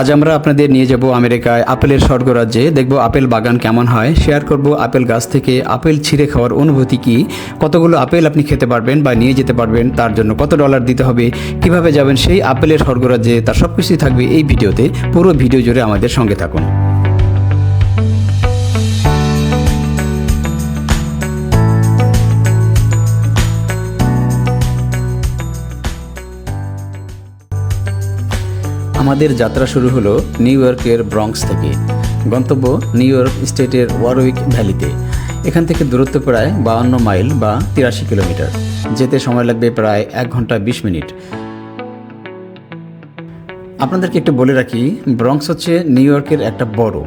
আজ আমরা আপনাদের নিয়ে যাব আমেরিকায় আপেলের স্বর্গরাজ্যে। দেখব আপেল বাগান কেমন হয়, শেয়ার করব আপেল গাছ থেকে আপেল ছিঁড়ে খাওয়ার অনুভূতি কী, কতগুলো আপেল আপনি খেতে পারবেন বা নিয়ে যেতে পারবেন, তার জন্য কত ডলার দিতে হবে, কিভাবে যাবেন সেই আপেলের স্বর্গরাজ্যে, তার সব কিছুই থাকবে এই ভিডিওতে। পুরো ভিডিও জুড়ে আমাদের সঙ্গে থাকুন। আমাদের যাত্রা শুরু হলো নিউ ইয়র্কের ব্রঙ্কস থেকে। গন্তব্য নিউ ইয়র্ক স্টেটের ওয়ারউইক ভ্যালিতে। এখান থেকে দূরত্ব প্রায় 52 মাইল বা 83 কিলোমিটার। যেতে সময় লাগবে প্রায় 1 ঘন্টা 20 মিনিট। আপনাদেরকে একটু বলে রাখি, ব্রঙ্কস হচ্ছে নিউ ইয়র্কের একটা বড়,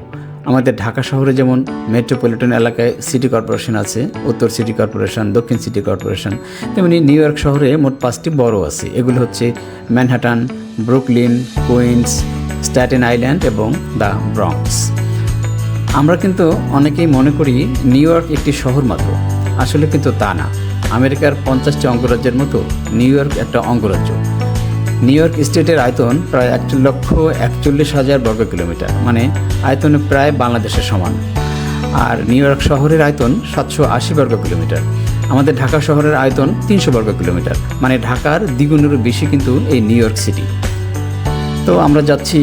আমাদের ঢাকা শহরে যেমন মেট্রোপলিটন এলাকায় সিটি কর্পোরেশন আছে, উত্তর সিটি কর্পোরেশন, দক্ষিণ সিটি কর্পোরেশন, তেমনি নিউ ইয়র্ক শহরে মোট 5টি বড় আছে। এগুলো হচ্ছে Manhattan, Brooklyn, Queens, Staten Island এবং দ্য ব্রঙ্কস। আমরা কিন্তু অনেকেই মনে করি নিউ ইয়র্ক একটি শহর মাত্র, আসলে কিন্তু তা না। আমেরিকার 50টি অঙ্গরাজ্যের মতো নিউ ইয়র্ক একটা অঙ্গরাজ্য। নিউ ইয়র্ক স্টেটের আয়তন প্রায় 1,41,000 বর্গ কিলোমিটার, মানে আয়তনে প্রায় বাংলাদেশের সমান। আর নিউ ইয়র্ক শহরের আয়তন 780 বর্গ কিলোমিটার। আমাদের ঢাকা শহরের আয়তন 300 বর্গ কিলোমিটার, মানে ঢাকার দ্বিগুণেরও বেশি কিন্তু এই নিউ ইয়র্ক সিটি। তো আমরা যাচ্ছি,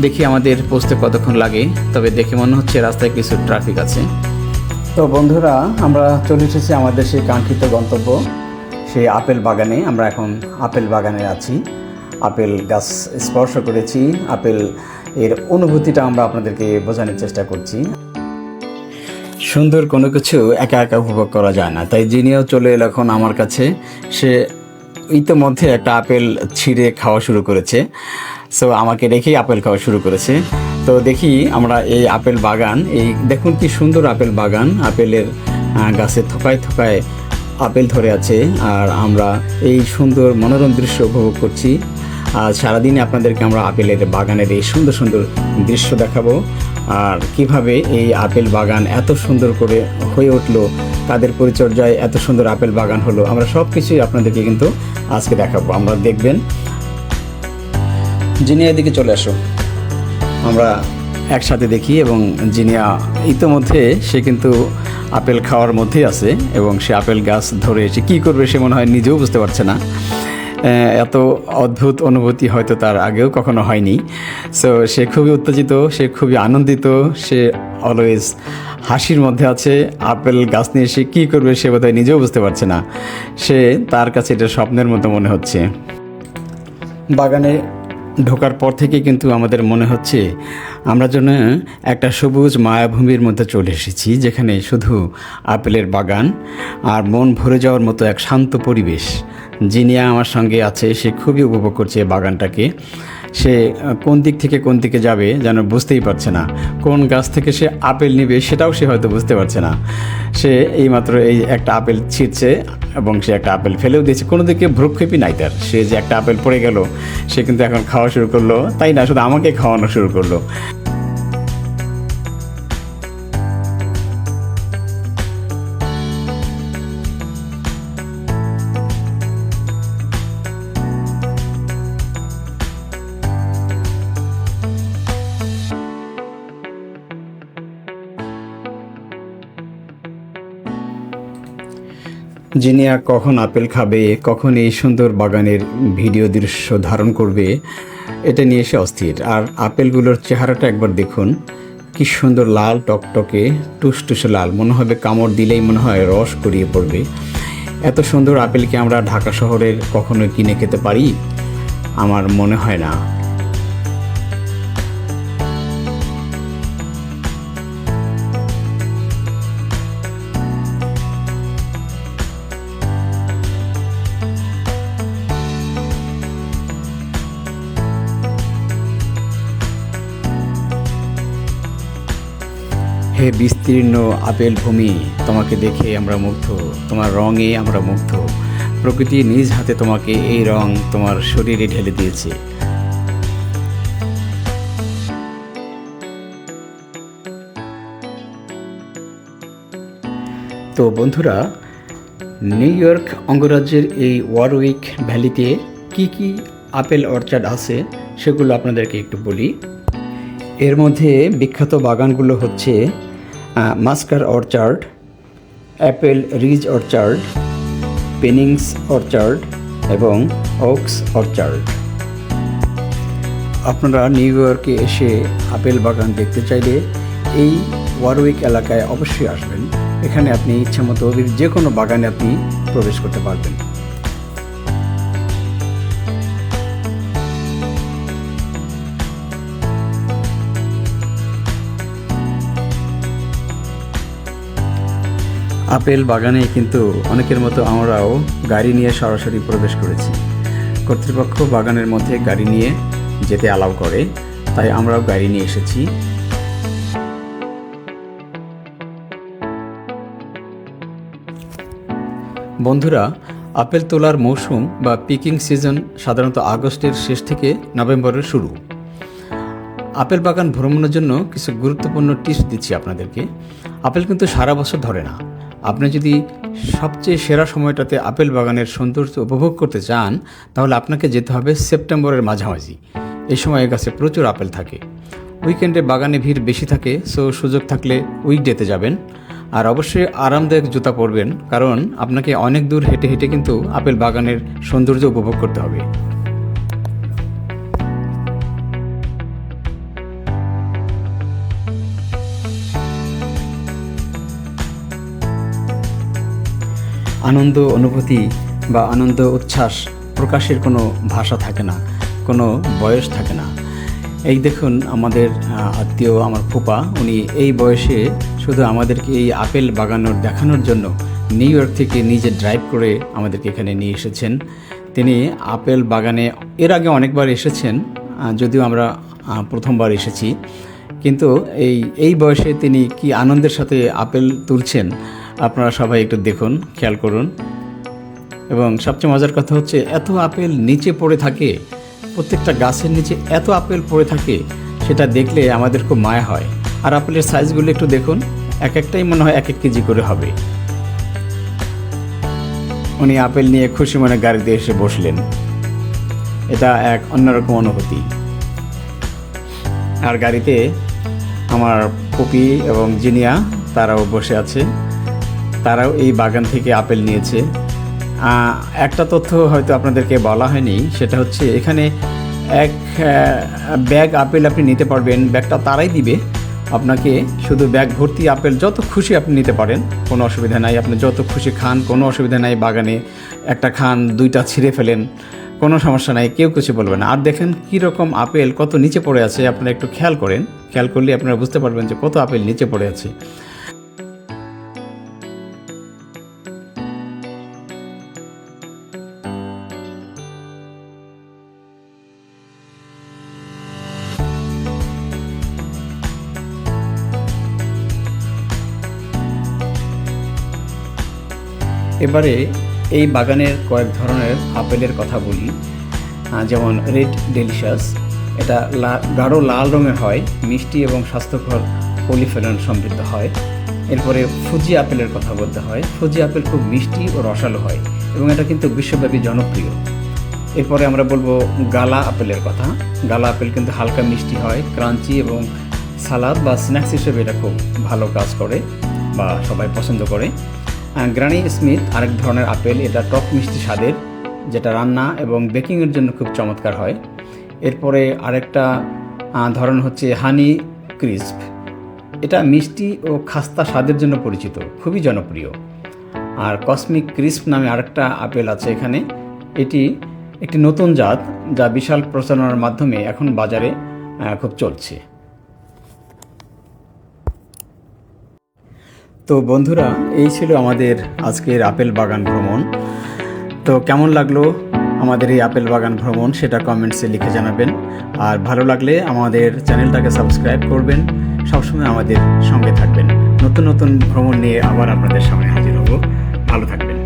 দেখি আমাদের পৌঁছতে কতক্ষণ লাগে। তবে দেখে মনে হচ্ছে রাস্তায় কিছু ট্রাফিক আছে। তো বন্ধুরা, আমরা চলে এসেছি আমাদের সেই কাঙ্ক্ষিত গন্তব্য, সেই আপেল বাগানে। আমরা এখন আপেল বাগানে আছি, আপেল গাছ স্পর্শ করেছি, আপেল এর অনুভূতিটা আমরা আপনাদেরকে বোঝানোর চেষ্টা করছি। সুন্দর কোনো কিছু একা একা উপভোগ করা যায় না, তাই জিনিয়াও চলে এলো এখন আমার কাছে। সে ইতিমধ্যে একটা আপেল ছিঁড়ে খাওয়া শুরু করেছে, সো আমাকে রেখেই আপেল খাওয়া শুরু করেছে। তো দেখি আমরা এই আপেল বাগান, এই দেখুন কি সুন্দর আপেল বাগান, আপেলের গাছে থোকায় থোকায় আপেল ধরে আছে, আর আমরা এই সুন্দর মনোরম দৃশ্য উপভোগ করছি। আর সারাদিনে আপনাদেরকে আমরা আপেলের বাগানের এই সুন্দর সুন্দর দৃশ্য দেখাবো, আর কিভাবে এই আপেল বাগান এত সুন্দর করে হয়ে উঠলো, তাদের পরিচর্যায় এত সুন্দর আপেল বাগান হলো, আমরা সব কিছুই আপনাদেরকে কিন্তু আজকে দেখাবো। আমরা দেখবেন। জিনিয়া দিকে চলে আসো, আমরা একসাথে দেখি। এবং জিনিয়া ইতিমধ্যে সে কিন্তু আপেল খাওয়ার মধ্যেই আছে, এবং সে আপেল গাছ ধরে সে কী করবে সে মনে হয় নিজেও বুঝতে পারছে না। এত অদ্ভুত অনুভূতি হয়তো তার আগেও কখনো হয়নি। সো সে খুবই উত্তেজিত, সে খুবই আনন্দিত, সে অলওয়েজ হাসির মধ্যে আছে। আপেল গাছ নিয়ে সে কী করবে সে বোধহয় নিজেও বুঝতে পারছে না। সে তার কাছে এটা স্বপ্নের মতো মনে হচ্ছে। বাগানে ঢোকার পর থেকে কিন্তু আমাদের মনে হচ্ছে আমরা যেন একটা সবুজ মায়াভূমির মধ্যে চলে এসেছি, যেখানে শুধু আপেলের বাগান আর মন ভরে যাওয়ার মতো এক শান্ত পরিবেশ। জিনিয়া আমার সঙ্গে আছে, সে খুবই উপভোগ করছে বাগানটাকে। সে কোন দিক থেকে কোন দিকে যাবে যেন বুঝতেই পারছে না, কোন গাছ থেকে সে আপেল নেবে সেটাও সে হয়তো বুঝতে পারছে না। সে এইমাত্র এই একটা আপেল ছিঁড়ছে এবং সে একটা আপেল ফেলেও দিয়েছে, কোনো দিকে ভ্রুক্ষেপই নাই তার। সে যে একটা আপেল পড়ে গেল, সে কিন্তু এখন খাওয়া শুরু করলো, তাই না, শুধু আমাকে খাওয়ানো শুরু করলো। জিনিয়া কখন আপেল খাবে, কখন এই সুন্দর বাগানের ভিডিও দৃশ্য ধারণ করবে, এটা নিয়ে সে অস্থির। আর আপেলগুলোর চেহারাটা একবার দেখুন, কি সুন্দর লাল টকটকে টুসটুসে লাল, মনে হবে কামড় দিলেই মনে হয় রস গড়িয়ে পড়বে। এত সুন্দর আপেলকে আমরা ঢাকা শহরের কখনো কিনে খেতে পারি? আমার মনে হয় না। হে বিস্তীর্ণ আপেল ভূমি, তোমাকে দেখে আমরা মুগ্ধ, তোমার রঙে আমরা মুগ্ধ। প্রকৃতি নিজ হাতে তোমাকে এই রং তোমার শরীরে ঢেলে দিয়েছে। তো বন্ধুরা, নিউ ইয়র্ক অঙ্গরাজ্যের এই ওয়ারউইক ভ্যালিতে কি কি আপেল অর্চার্ড আছে সেগুলো আপনাদেরকে একটু বলি। এর মধ্যে বিখ্যাত বাগানগুলো হচ্ছে Masker Orchard, Apple Ridge Orchard, Pennings Orchard এবং ওকস অর্চার্ড। আপনারা নিউ ইয়র্কে এসে আপেল বাগান দেখতে চাইলে এই ওয়ারউইক এলাকায় অবশ্যই আসবেন। এখানে আপনি ইচ্ছামতো যে কোনো বাগানে আপনি প্রবেশ করতে পারবেন। আপেল বাগানে কিন্তু অনেকের মতো আমরাও গাড়ি নিয়ে সরাসরি প্রবেশ করেছি। কর্তৃপক্ষ বাগানের মধ্যে গাড়ি নিয়ে যেতে অ্যালাউ করে, তাই আমরাও গাড়ি নিয়ে এসেছি। বন্ধুরা, আপেল তোলার মৌসুম বা পিকিং সিজন সাধারণত আগস্টের শেষ থেকে নভেম্বরের শুরু। আপেল বাগান ভ্রমণের জন্য কিছু গুরুত্বপূর্ণ টিপস দিচ্ছি আপনাদেরকে। আপেল কিন্তু সারা বছর ধরে না। আপনি যদি সবচেয়ে সেরা সময়টাতে আপেল বাগানের সৌন্দর্য উপভোগ করতে চান, তাহলে আপনাকে যেতে হবে সেপ্টেম্বরের মাঝামাঝি। এই সময় গাছে প্রচুর আপেল থাকে। উইকেন্ডে বাগানে ভিড় বেশি থাকে, সো সুযোগ থাকলে উইকডেতে যাবেন। আর অবশ্যই আরামদায়ক জুতা পরবেন, কারণ আপনাকে অনেক দূর হেঁটে হেঁটে কিন্তু আপেল বাগানের সৌন্দর্য উপভোগ করতে হবে। আনন্দ অনুভূতি বা আনন্দ উচ্ছ্বাস প্রকাশের কোনো ভাষা থাকে না, কোনো বয়স থাকে না। এই দেখুন, আমাদের আত্মীয় আমার ফুপা, উনি এই বয়সে শুধু আমাদেরকে এই আপেল বাগানোর দেখানোর জন্য নিউ ইয়র্ক থেকে নিজে ড্রাইভ করে আমাদেরকে এখানে নিয়ে এসেছেন। তিনি আপেল বাগানে এর আগে অনেকবার এসেছেন, যদিও আমরা প্রথমবার এসেছি, কিন্তু এই বয়সে তিনি কি আনন্দের সাথে আপেল তুলছেন আপনারা সবাই একটু দেখুন, খেয়াল করুন। এবং সবচেয়ে মজার কথা হচ্ছে, এত আপেল নিচে পড়ে থাকে, প্রত্যেকটা গাছের নিচে এত আপেল পড়ে থাকে, সেটা দেখলে আমাদের খুব মায়া হয়। আর আপেলের সাইজগুলো একটু দেখুন, এক একটাই মনে হয় 1 কেজি করে হবে। উনি আপেল নিয়ে খুশি মনে গাড়িতে এসে বসলেন। এটা এক অন্যরকম অনুভূতি। আর গাড়িতে আমার পুপি এবং জিনিয়া তারাও বসে আছে, তারাও এই বাগান থেকে আপেল নিয়েছে। একটা তথ্য হয়তো আপনাদেরকে বলা হয়নি, সেটা হচ্ছে এখানে এক ব্যাগ আপেল আপনি নিতে পারবেন। ব্যাগটা তারাই দিবে আপনাকে, শুধু ব্যাগ ভর্তি আপেল যত খুশি আপনি নিতে পারেন, কোনো অসুবিধা নাই। আপনি যত খুশি খান, কোনো অসুবিধা নাই। বাগানে একটা খান, 2টা ছিঁড়ে ফেলেন, কোনো সমস্যা নাই, কেউ কিছু বলবে না। আর দেখেন কীরকম আপেল কত নিচে পড়ে আছে, আপনারা একটু খেয়াল করেন। খেয়াল করলে আপনারা বুঝতে পারবেন যে কত আপেল নিচে পড়ে আছে। এবারে এই বাগানের কয়েক ধরনের আপেলের কথা বলি। যেমন রেড ডেলিশাস, এটা গাঢ় লাল রঙের হয়, মিষ্টি এবং স্বাস্থ্যকর পলিফেনল সমৃদ্ধ হয়। এরপরে ফুজি আপেলের কথা বলতে হয়। ফুজি আপেল খুব মিষ্টি ও রসালো হয় এবং এটা কিন্তু বিশ্বব্যাপী জনপ্রিয়। এরপরে আমরা বলবো গালা আপেলের কথা। গালা আপেল কিন্তু হালকা মিষ্টি হয়, ক্রাঞ্চি এবং সালাদ বা স্ন্যাক্স হিসেবে এটা খুব ভালো কাজ করে বা সবাই পছন্দ করে। গ্রানি স্মিথ আরেক ধরনের আপেল, এটা টক মিষ্টি স্বাদের, যেটা রান্না এবং বেকিংয়ের জন্য খুব চমৎকার হয়। এরপরে আরেকটা ধরন হচ্ছে হানি ক্রিস্প, এটা মিষ্টি ও খাস্তা স্বাদের জন্য পরিচিত, খুবই জনপ্রিয়। আর কসমিক ক্রিস্প নামে আরেকটা আপেল আছে এখানে। এটি একটি নতুন জাত, যা বিশাল প্রচারণার মাধ্যমে এখন বাজারে খুব চলছে। তো বন্ধুরা, এই ছিল আমাদের আজকের আপেল বাগান ভ্রমণ। তো কেমন লাগলো আমাদের এই আপেল বাগান ভ্রমণ, সেটা কমেন্টসে লিখে জানাবেন। আর ভালো লাগলে আমাদের চ্যানেলটাকে সাবস্ক্রাইব করবেন, সবসময় আমাদের সঙ্গে থাকবেন। নতুন নতুন ভ্রমণ নিয়ে আবার আপনাদের সামনে হাজির হব। ভালো থাকবেন।